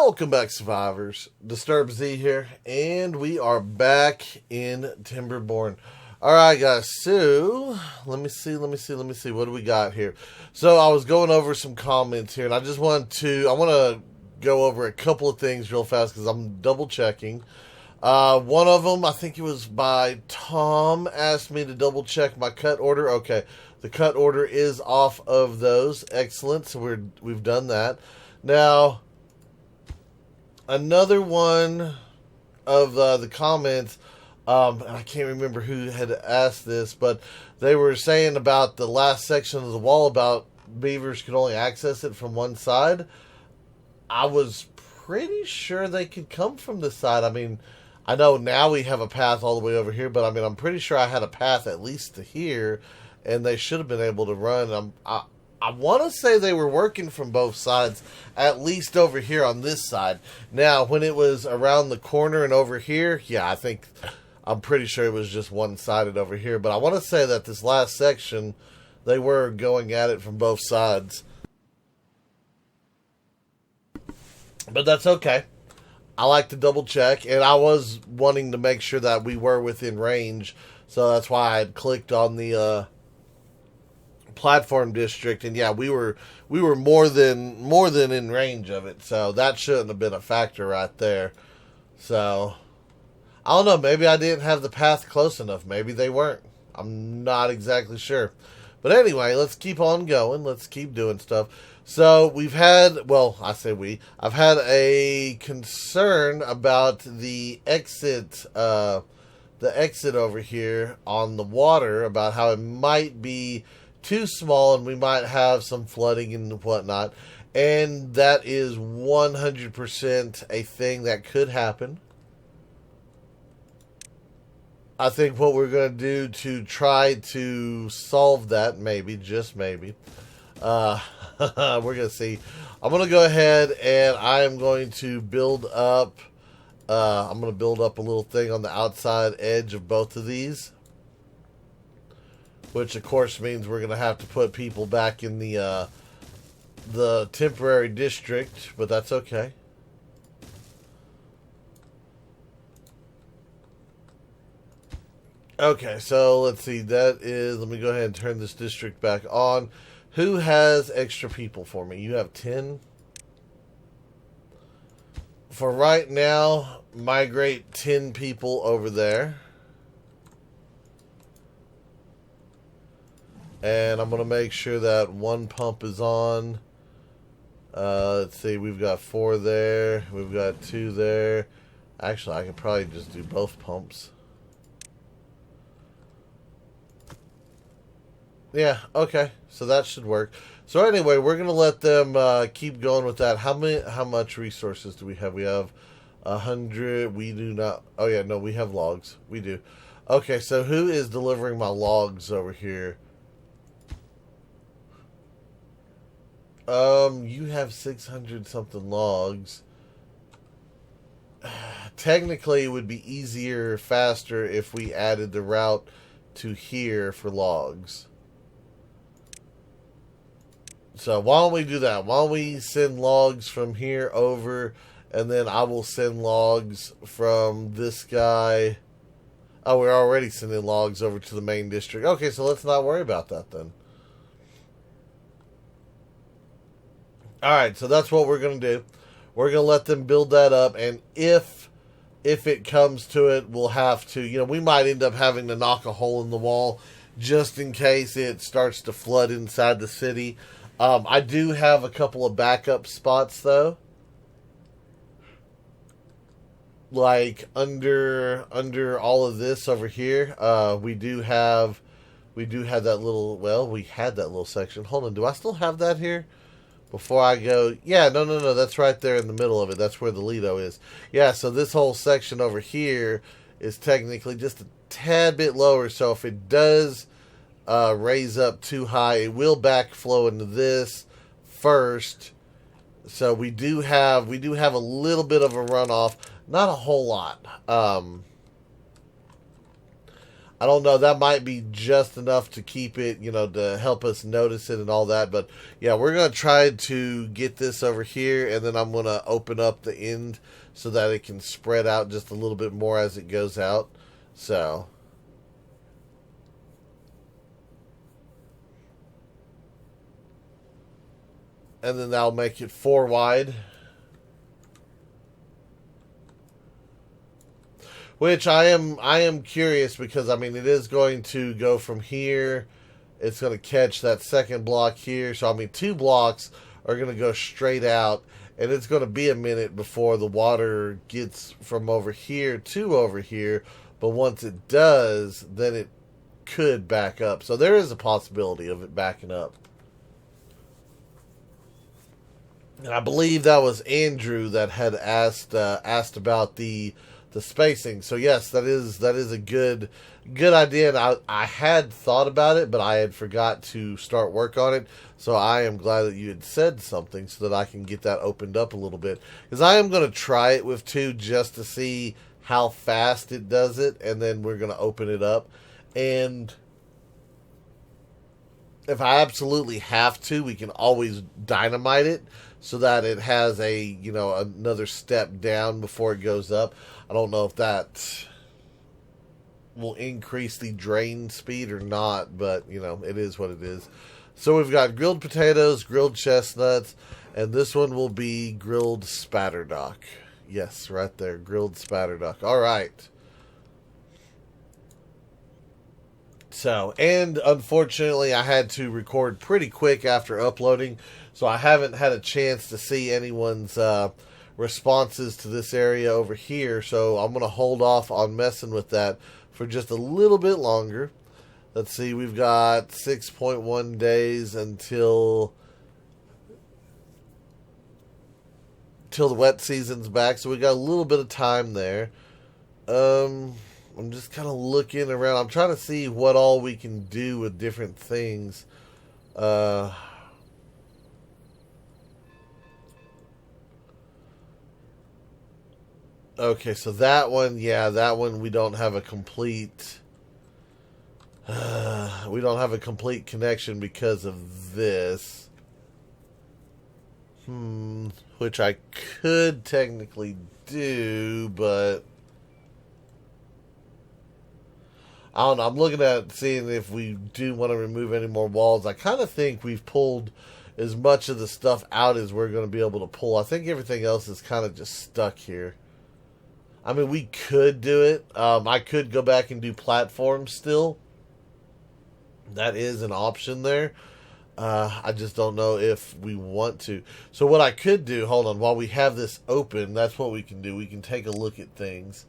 Welcome back, survivors. Disturbed Z here, and we are back in Timberborn. Alright, guys, so let me see. What do we got here? So I was going over some comments here, and I want to go over a couple of things real fast because I'm double checking. One of them, I think it was by Tom, asked me to double check my cut order. Okay, the cut order is off of those. Excellent. So we've done that. Now, another one of the comments, I can't remember who had asked this, but they were saying about the last section of the wall about beavers could only access it from one side. I was pretty sure they could come from this side. I mean, I know now we have a path all the way over here, but I mean, I'm pretty sure I had a path at least to here, and they should have been able to run. I want to say they were working from both sides, at least over here on this side. Now, when it was around the corner and over here, yeah, I'm pretty sure it was just one-sided over here. But I want to say that this last section, they were going at it from both sides. But that's okay. I like to double check, and I was wanting to make sure that we were within range, so that's why I had clicked on the platform district, and yeah, we were more than in range of it, so that shouldn't have been a factor right there. So I don't know, maybe I didn't have the path close enough, maybe they weren't, I'm not exactly sure. But anyway, let's keep on going, let's keep doing stuff. So I've had a concern about the exit over here on the water, about how it might be too small and we might have some flooding and whatnot. And that is 100% a thing that could happen. I think what we're going to do to try to solve that, maybe, just maybe, we're going to see. I'm going to go ahead and I am going to build up, a little thing on the outside edge of both of these. Which, of course, means we're going to have to put people back in the temporary district, but that's okay. Okay, so let's see. Let me go ahead and turn this district back on. Who has extra people for me? You have 10. For right now, migrate 10 people over there. And I'm going to make sure that one pump is on. Let's see, we've got 4 there. We've got 2 there. Actually, I could probably just do both pumps. Yeah, okay. So that should work. So anyway, we're going to let them keep going with that. How much resources do we have? We have 100. We do not. Oh, yeah, no, we have logs. We do. Okay, so who is delivering my logs over here? You have 600 something logs. Technically, it would be easier, faster if we added the route to here for logs. So why don't we do that? Why don't we send logs from here over, and then I will send logs from this guy. Oh, we're already sending logs over to the main district. Okay, so let's not worry about that then. Alright, so that's what we're going to do. We're going to let them build that up, and if it comes to it, we'll have to, we might end up having to knock a hole in the wall just in case it starts to flood inside the city. I do have a couple of backup spots, though. Like, under all of this over here, we had that little section. Hold on, do I still have that here? Before I go, yeah, no, that's right there in the middle of it. That's where the Lido is. Yeah, so this whole section over here is technically just a tad bit lower. So if it does raise up too high, it will backflow into this first. So we do have a little bit of a runoff, not a whole lot. I don't know. That might be just enough to keep it, to help us notice it and all that. But yeah, we're going to try to get this over here, and then I'm going to open up the end so that it can spread out just a little bit more as it goes out. So, and then that'll make it 4 wide. Which I am curious because, I mean, it is going to go from here. It's going to catch that second block here. So, I mean, 2 blocks are going to go straight out. And it's going to be a minute before the water gets from over here to over here. But once it does, then it could back up. So there is a possibility of it backing up. And I believe that was Andrew that had asked about the spacing. So yes, that is a good idea. And I had thought about it, but I had forgot to start work on it. So I am glad that you had said something so that I can get that opened up a little bit. Because I am going to try it with 2 just to see how fast it does it, and then we're going to open it up. And if I absolutely have to, we can always dynamite it so that it has another step down before it goes up. I don't know if that will increase the drain speed or not, but it is what it is. So we've got grilled potatoes, grilled chestnuts, and this one will be grilled spatterdock. Yes, right there, grilled spatterdock. All right. So, and unfortunately, I had to record pretty quick after uploading, so I haven't had a chance to see anyone's responses to this area over here. So I'm going to hold off on messing with that for just a little bit longer. Let's see, we've got 6.1 days until the wet season's back, so we got a little bit of time there. I'm just kind of looking around. I'm trying to see what all we can do with different things. Okay, so that one we don't have a complete connection because of this. Which I could technically do, but I don't know. I'm looking at seeing if we do want to remove any more walls. I kind of think we've pulled as much of the stuff out as we're going to be able to pull. I think everything else is kind of just stuck here. I mean, we could do it. I could go back and do platforms still. That is an option there. I just don't know if we want to. So what I could do, hold on, while we have this open, that's what we can do. We can take a look at things.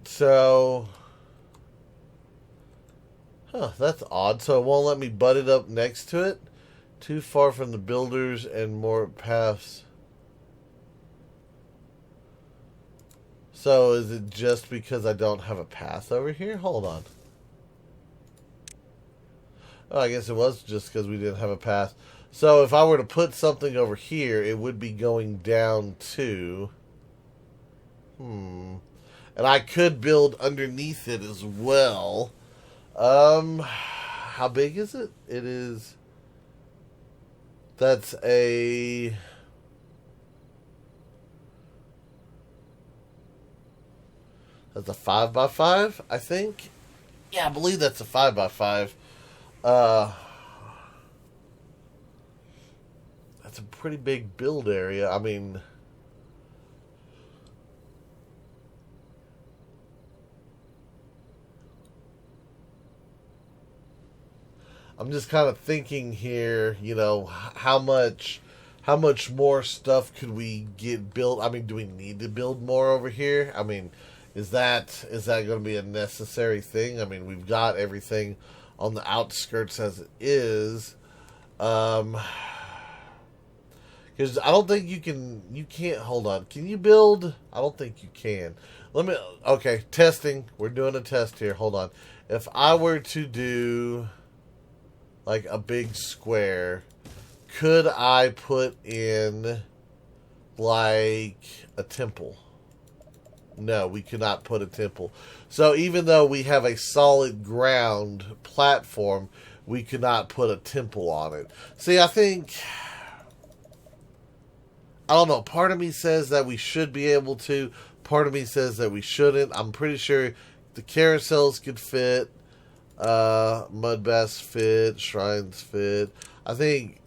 So, that's odd. So it won't let me butt it up next to it. Too far from the builders and more paths. So is it just because I don't have a path over here? Hold on. Oh, I guess it was just because we didn't have a path. So if I were to put something over here, it would be going down to... And I could build underneath it as well. How big is it? It is... That's a... That's a 5x5, I think. Yeah, I believe that's a 5x5. That's a pretty big build area. I mean, I'm just kind of thinking here, how much more stuff could we get built? I mean, do we need to build more over here? I mean, is that going to be a necessary thing? I mean, we've got everything on the outskirts as it is. Because I don't think you can't, hold on. Can you build? I don't think you can. Okay, testing. We're doing a test here. Hold on. If I were to do like a big square, could I put in like a temple? No, we cannot put a temple. So even though we have a solid ground platform, we cannot put a temple on it. See, I don't know. Part of me says that we should be able to. Part of me says that we shouldn't. I'm pretty sure the carousels could fit. Mud baths fit. Shrines fit. I think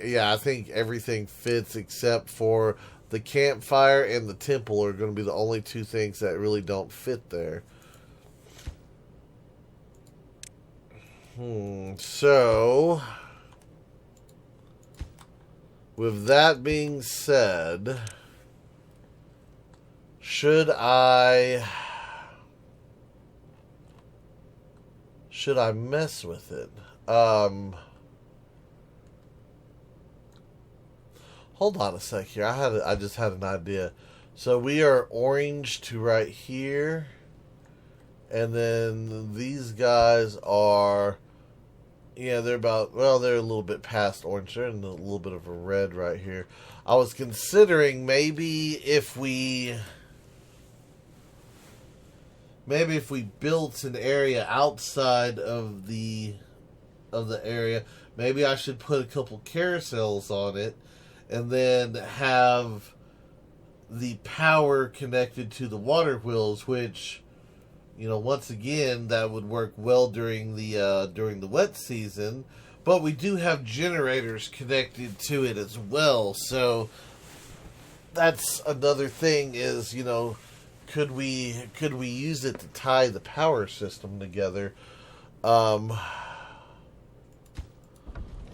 everything fits except for the campfire and the temple are going to be the only two things that really don't fit there. So, with that being said, should I mess with it? Hold on a sec here. I just had an idea. So we are orange to right here, and then these guys are, they're they're a little bit past orange. They're in a little bit of a red right here. I was considering maybe if we built an area outside of the area, maybe I should put a couple carousels on it, and then have the power connected to the water wheels, which, once again, that would work well during the wet season. But we do have generators connected to it as well, so that's another thing. Is could we use it to tie the power system together?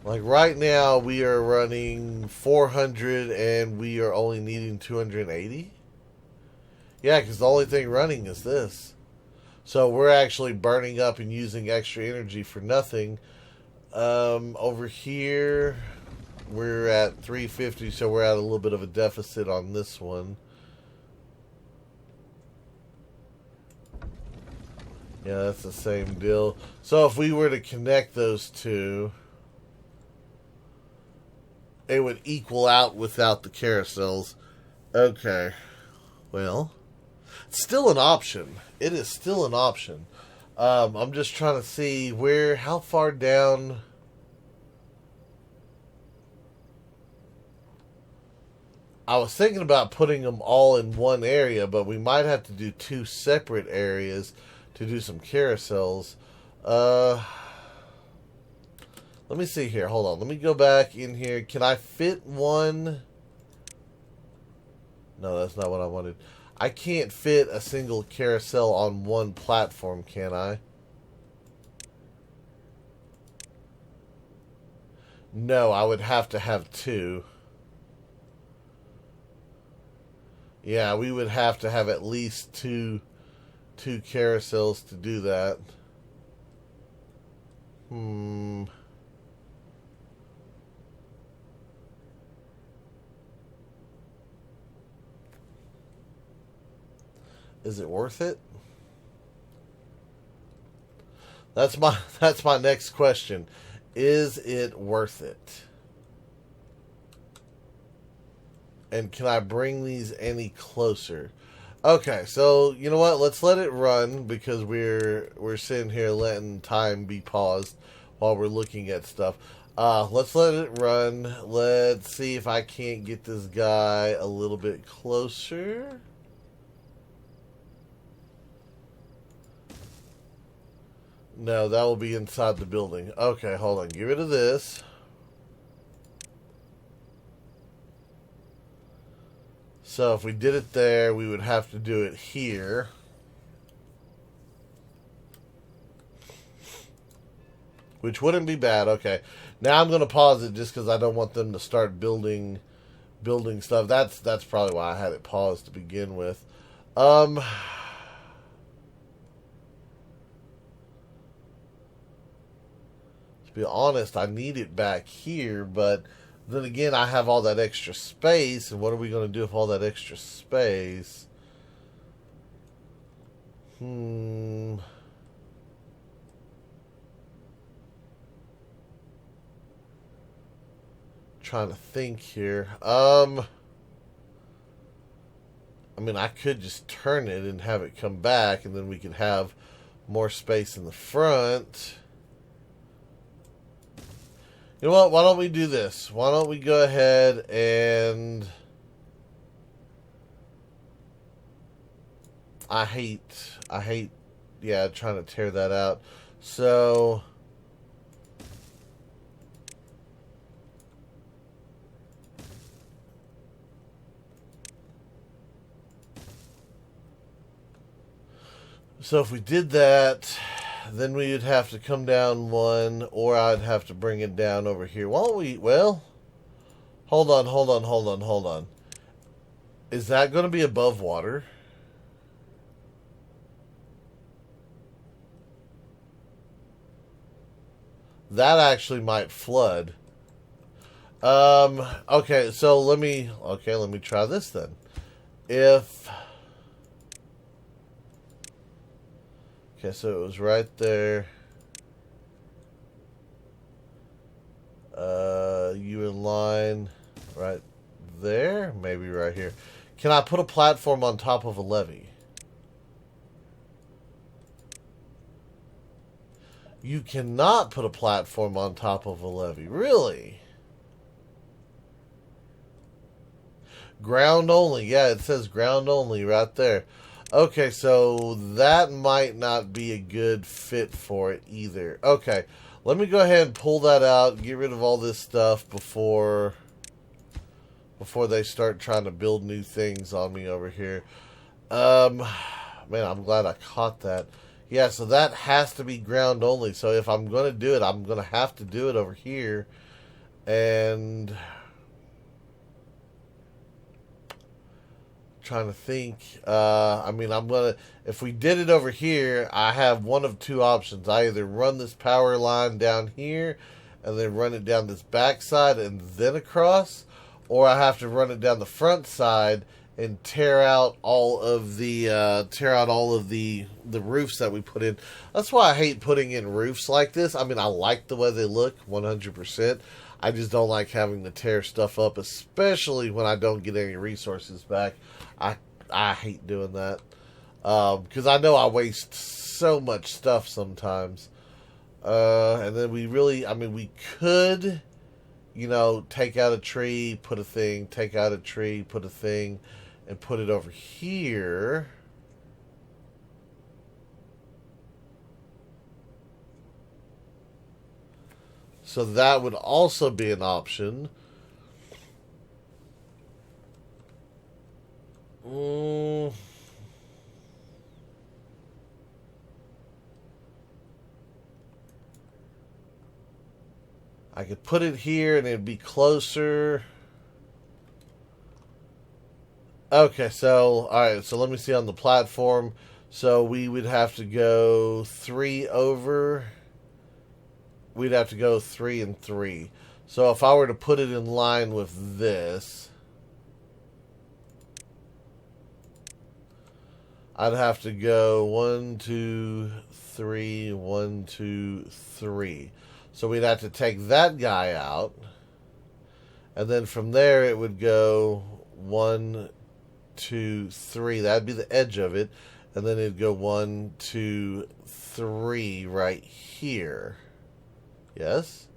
Like right now, we are running 400 and we are only needing 280. Yeah, because the only thing running is this. So we're actually burning up and using extra energy for nothing. Over here, we're at 350, so we're at a little bit of a deficit on this one. Yeah, that's the same deal. So if we were to connect those two, it would equal out without the carousels. Okay. Well, it's still an option. It is still an option. I'm just trying to see how far down. I was thinking about putting them all in one area, but we might have to do two separate areas to do some carousels. Let me see here. Hold on. Let me go back in here. Can I fit one? No, that's not what I wanted. I can't fit a single carousel on one platform, can I? No, I would have to have two. Yeah, we would have to have at least two carousels to do that. Is it worth it? That's my next question. Is it worth it? And can I bring these any closer? Okay, so you know what? Let's let it run because we're sitting here letting time be paused while we're looking at stuff. Let's let it run. Let's see if I can't get this guy a little bit closer. No, that will be inside the building. Okay, hold on. Get rid of this. So if we did it there, we would have to do it here. Which wouldn't be bad. Okay. Now I'm going to pause it just because I don't want them to start building stuff. That's probably why I had it paused to begin with. To be honest, I need it back here, but then again, I have all that extra space, and what are we going to do with all that extra space? Trying to think here. I mean, I could just turn it and have it come back, and then we could have more space in the front. You know what? Why don't we do this? Why don't we go ahead and... I hate, yeah, trying to tear that out. So... So if we did that, then we would have to come down one, or I'd have to bring it down over here. Why don't we, well, hold on. Is that going to be above water? That actually might flood. Okay, so let me try this then. If... Okay, so it was right there. You in line right there? Maybe right here. Can I put a platform on top of a levee? You cannot put a platform on top of a levee. Really? Ground only. Yeah, it says ground only right there. Okay, so that might not be a good fit for it either. Okay, let me go ahead and pull that out, get rid of all this stuff before they start trying to build new things on me over here. Man, I'm glad I caught that. Yeah, so that has to be ground only. So if I'm going to do it, I'm going to have to do it over here. And... trying to think. I mean, if we did it over here, I have one of two options. I either run this power line down here and then run it down this back side and then across, or I have to run it down the front side and tear out all of the roofs that we put in. That's why I hate putting in roofs like this. I mean, I like the way they look 100%. I just don't like having to tear stuff up, especially when I don't get any resources back. I hate doing that because I know I waste so much stuff sometimes. And then we could, take out a tree, put a thing, take out a tree, put a thing, and put it over here. So that would also be an option. I could put it here and it'd be closer. Okay, so, alright, so let me see on the platform. So we would have to go 3 over. We'd have to go 3 and 3. So if I were to put it in line with this, I'd have to go 1, 2, 3, 1, 2, 3. So we'd have to take that guy out. And then from there it would go 1, 2, 3. That'd be the edge of it. And then it'd go 1, 2, 3 right here. Yes?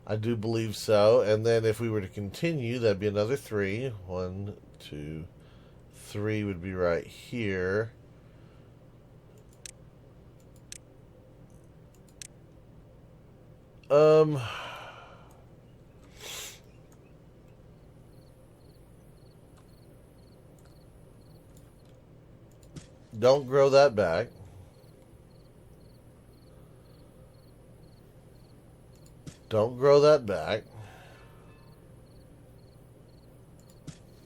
I do believe so. And then if we were to continue, that'd be another 3. 1, 2, 3 would be right here. Don't grow that back. Don't grow that back.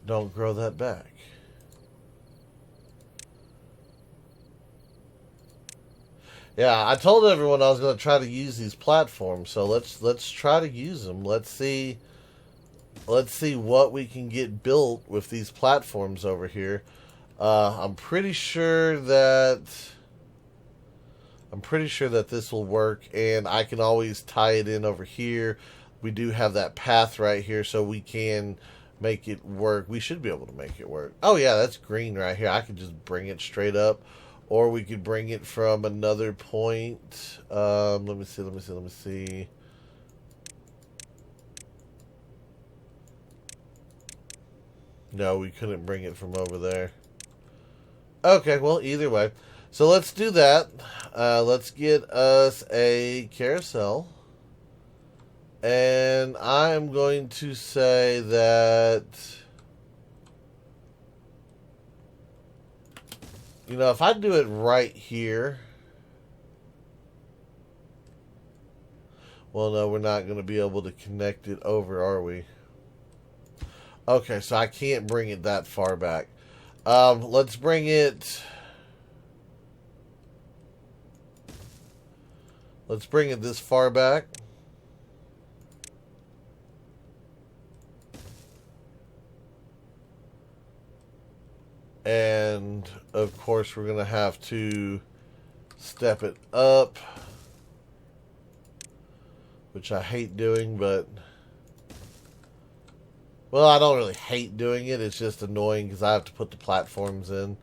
Don't grow that back. Yeah, I told everyone I was going to try to use these platforms, so let's try to use them. Let's see what we can get built with these platforms over here. I'm pretty sure that this will work, and I can always tie it in over here. We do have that path right here, so we can make it work. We should be able to make it work. Oh yeah, that's green right here. I could just bring it straight up, or we could bring it from another point. Let me see. No, we couldn't bring it from over there. Okay, well, either way. So let's do that. Let's get us a carousel. And I'm going to say that, you know, if I do it right here, well, no, we're not going to be able to connect it over, are we? Okay, so I can't bring it that far back. Let's bring it... Let's bring it this far back. And, of course, we're going to have to step it up. Which I hate doing, but... Well, I don't really hate doing it. It's just annoying because I have to put the platforms in.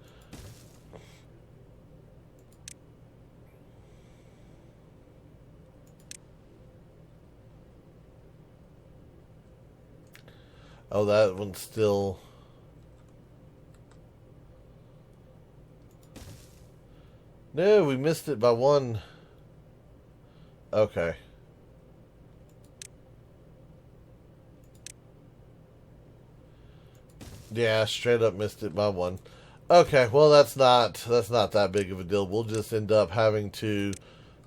Oh, that one's still... No, we missed it by one. Okay. Yeah, straight up missed it by one. Okay, well that's not that big of a deal. We'll just end up having to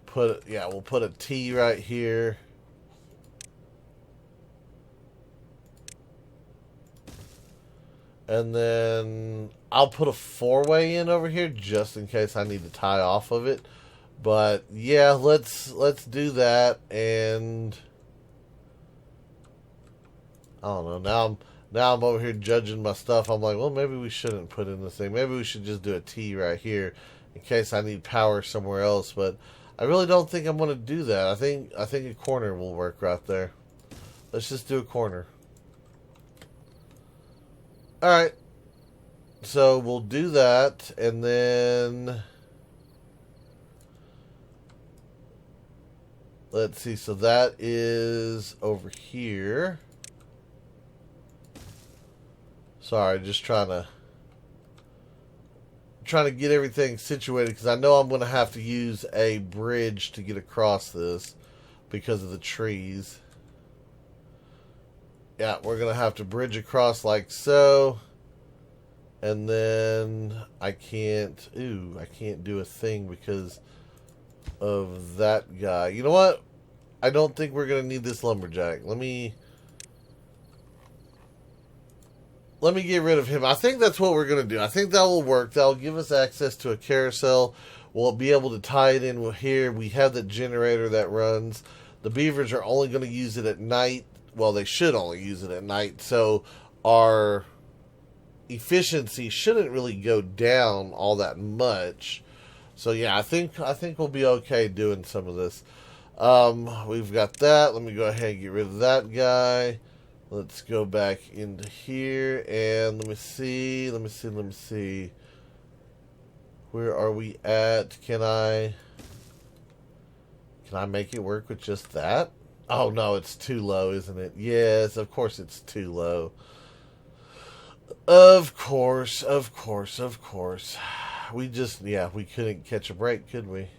put, yeah, we'll put a T right here. And then I'll put a 4-way in over here just in case I need to tie off of it. But yeah, let's do that. And I don't know. Now I'm over here judging my stuff. I'm like, well, maybe we shouldn't put in this thing. Maybe we should just do a T right here in case I need power somewhere else. But I really don't think I'm going to do that. I think a corner will work right there. Let's just do a corner. Alright, so we'll do that, and then, let's see, so that is over here. Sorry, just trying to get everything situated, because I know I'm going to have to use a bridge to get across this because of the trees. Yeah, we're going to have to bridge across like so. And then I can't do a thing because of that guy. You know what? I don't think we're going to need this lumberjack. Let me get rid of him. I think that's what we're going to do. I think that will work. That will give us access to a carousel. We'll be able to tie it in here. We have the generator that runs. The beavers are only going to use it at night. Well, they should only use it at night, so our efficiency shouldn't really go down all that much. So yeah, I think we'll be okay doing some of this. We've got that. Let me go ahead and get rid of that guy. Let's go back into here and let me see. Where are we at? Can I make it work with just that? Oh, no, it's too low, isn't it? Yes, of course it's too low. Of course. We just, yeah, we couldn't catch a break, could we?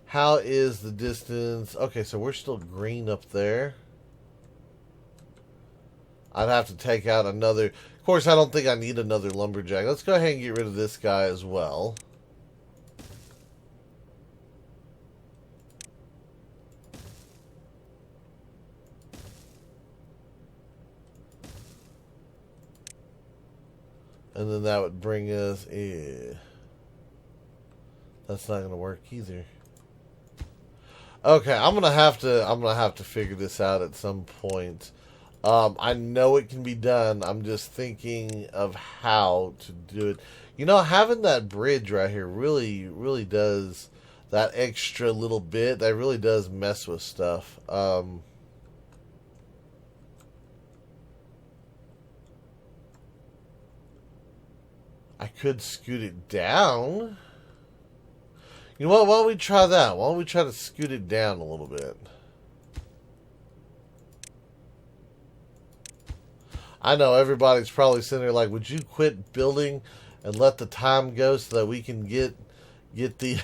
How is the distance? Okay, so we're still green up there. I'd have to take out another... Of course, I don't think I need another lumberjack. Let's go ahead and get rid of this guy as well. And then that would bring us... That's not going to work either. Okay, I'm gonna have to figure this out at some point. I know it can be done. I'm just thinking of how to do it. You know, having that bridge right here really does. that extra little bit, that really does mess with stuff. I could scoot it down. You know what? Why don't we try that? Why don't we try to scoot it down a little bit? I know everybody's probably sitting there like, would you quit building and let the time go so that we can get the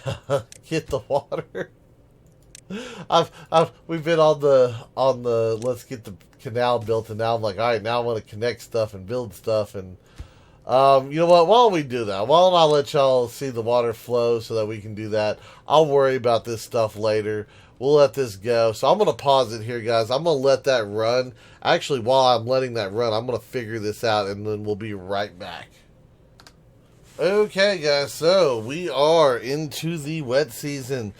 get the water? We've been on the let's get the canal built, and now I'm like, all right, now I want to connect stuff and build stuff, and you know what? Why don't we do that? Why don't I let y'all see the water flow so that we can do that? I'll worry about this stuff later. We'll let this go. So I'm going to pause it here, guys. I'm going to let that run. Actually, while I'm letting that run, I'm going to figure this out, and then we'll be right back. Okay, guys. So we are into the wet season.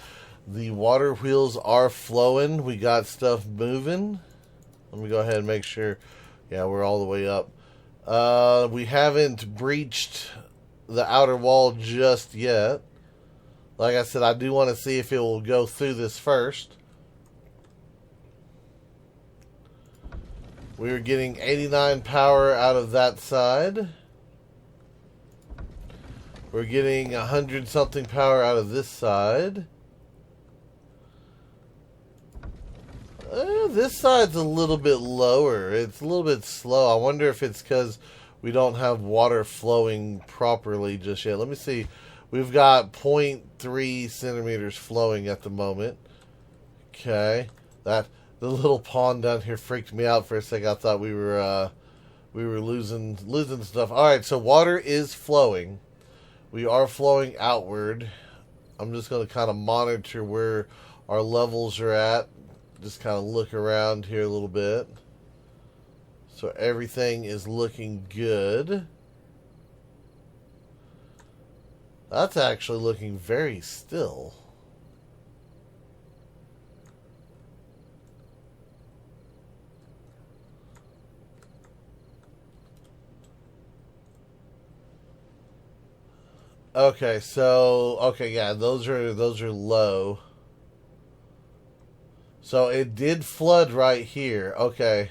The water wheels are flowing. We got stuff moving. Let me go ahead and make sure. Yeah, we're all the way up. We haven't breached the outer wall just yet. Like I said, I do want to see if it will go through this first. We are getting 89 power out of that side. We're getting 100 something power out of this side. This side's a little bit lower. It's a little bit slow. I wonder if it's because we don't have water flowing properly just yet. Let me see. We've got 0.3 centimeters flowing at the moment. Okay. The little pond down here freaked me out for a second. I thought we were losing stuff. All right, so water is flowing. We are flowing outward. I'm just going to kind of monitor where our levels are at. Just kind of look around here a little bit. So everything is looking good. That's actually looking very still. Okay, yeah, those are low. So it did flood right here. Okay.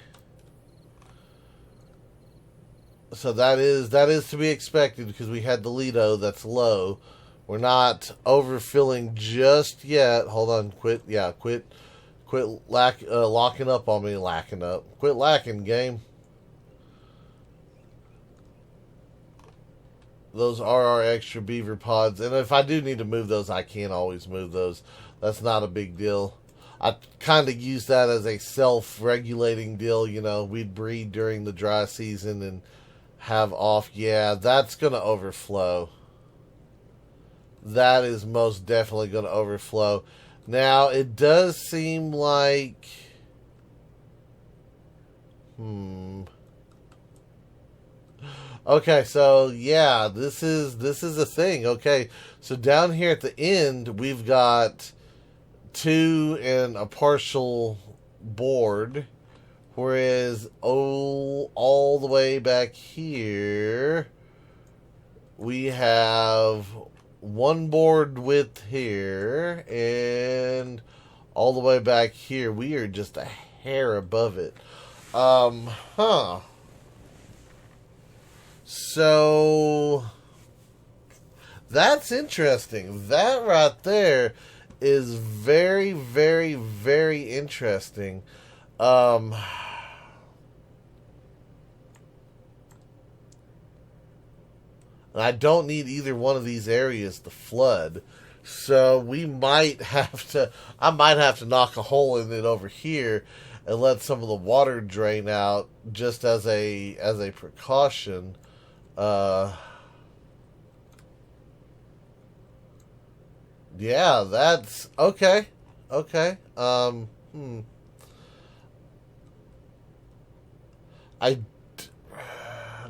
So that is to be expected because we had the Lido that's low. We're not overfilling just yet. Hold on, quit locking up on me, lacking up. Quit lacking, game. Those are our extra beaver pods, and if I do need to move those, I can always move those. That's not a big deal. I kind of use that as a self-regulating deal. You know, we'd breed during the dry season and have off. Yeah, that's going to overflow. That is most definitely going to overflow. Now, it does seem like... Okay, so yeah, this is a thing. Okay, so down here at the end, we've got 2 and a partial board, whereas all the way back here, we have 1 board width here, and all the way back here, we are just a hair above it. So that's interesting. That right there is very, very, very interesting. I don't need either one of these areas to flood. So I might have to knock a hole in it over here and let some of the water drain out just as a precaution. Yeah, that's okay. Okay.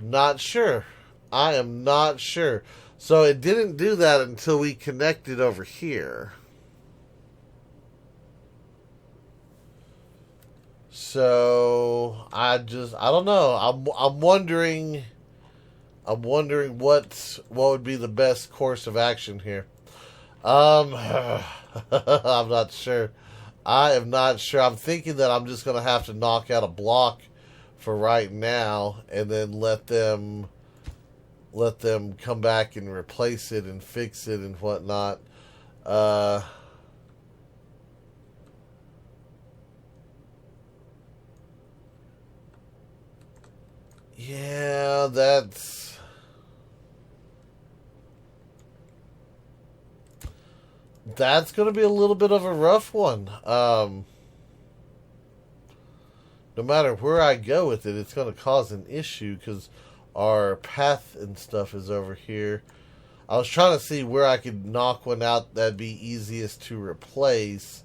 Not sure. I am not sure. So it didn't do that until we connected over here. So I don't know. I'm wondering what would be the best course of action here. Um, I'm not sure. I am not sure. I'm thinking that I'm just gonna have to knock out a block for right now, and then let them come back and replace it and fix it and whatnot. Uh, yeah, that's going to be a little bit of a rough one. No matter where I go with it, it's going to cause an issue because our path and stuff is over here. I was trying to see where I could knock one out that'd be easiest to replace.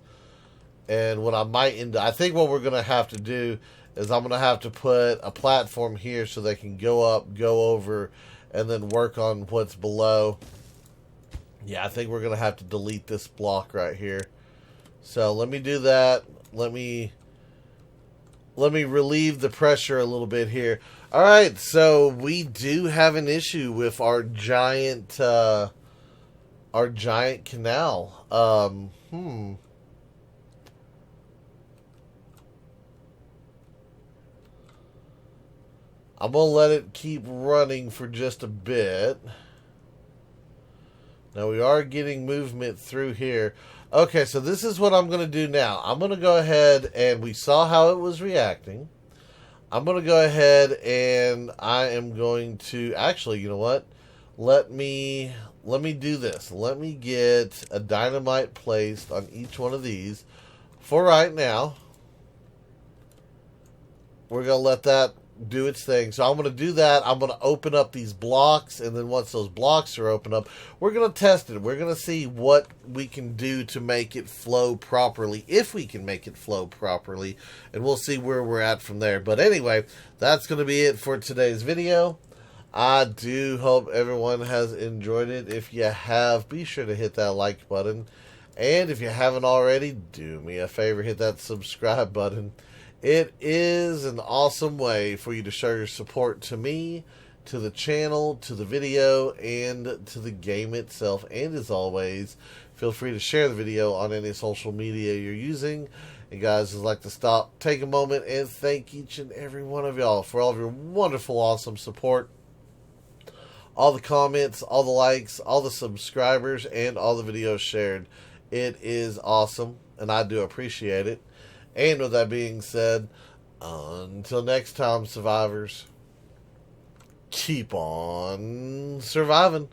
And what I might end up, I think what we're going to have to do is I'm going to have to put a platform here so they can go up, go over, and then work on what's below. Yeah, I think we're going to have to delete this block right here. So let me do that. Let me relieve the pressure a little bit here. All right, so we do have an issue with our giant canal. I'm gonna let it keep running for just a bit. Now we are getting movement through here. Okay, so this is what I'm going to do now. I'm going to go ahead, and we saw how it was reacting. I'm going to go ahead and I am going to, actually, you know what? Let me do this. Let me get a dynamite placed on each one of these. For right now, we're going to let that do its thing. So I'm going to do that. I'm going to open up these blocks, and then once those blocks are opened up, we're going to test it. We're going to see what we can do to make it flow properly, if we can make it flow properly, and we'll see where we're at from there. But anyway, that's going to be it for today's video. I do hope everyone has enjoyed it. If you have, be sure to hit that like button. And if you haven't already, do me a favor, hit that subscribe button. It is an awesome way for you to show your support to me, to the channel, to the video, and to the game itself. And as always, feel free to share the video on any social media you're using. And guys, I'd like to take a moment and thank each and every one of y'all for all of your wonderful, awesome support. All the comments, all the likes, all the subscribers, and all the videos shared. It is awesome, and I do appreciate it. And with that being said, until next time, survivors, keep on surviving.